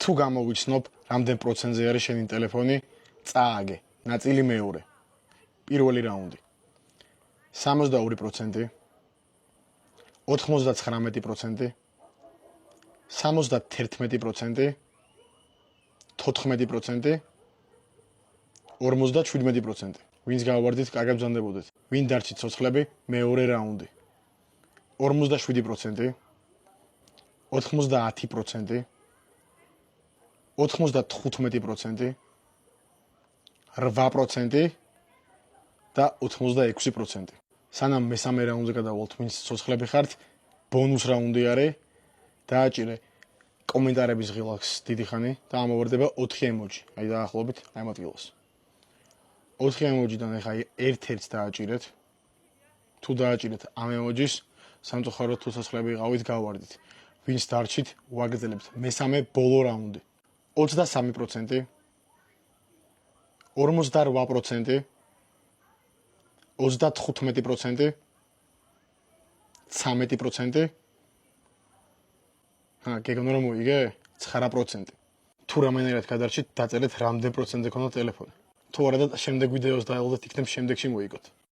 თუ გამოვიცნობ, რამდენ პროცენტზე არის შენი ტელეფონი, წააგე. ნაწილი მეორე. პირველი რაუნდი. 62%, 99%, 71%, 14%, 57%. ვინც გავვარდით, კარგად ბრძანდებოდეთ. ვინ დარჩით ცოცხლები, მეორე რაუნდი. 47%, 90%, 95%, 8% და 86%. სანამ მესამე რაუნდზე გადავალთ, ვინც ცოცხლები ხართ, ბონუს რაუნდი არის. დააჭირე კომენტარების ღილაკს დიდი ხანი და ამოვარდება 4 ემოჯი. აი დაახლოებით აი ამ ადგილას. 4 ემოჯიდან ახლა ერთ-ერთს დააჭირეთ. თუ დააჭირეთ ამ ემოჯის, სამწუხაროდ თუ ცოცხლები იყავით, გავარდით. ვინც დარჩით, ვაგრძელებთ მესამე ბოლო რაუნდი. 23%, 48%, 35%, 13%. გეგონა რომ მოიგე? 9%. თუ რამენერად გადარჩით, დაწერეთ რამდენ პროცენტზე ქონდა ტელეფონი. თუ არა და შემდეგ ვიდეოს დაელოდეთ, იქნებ შემდეგში მოიგოთ.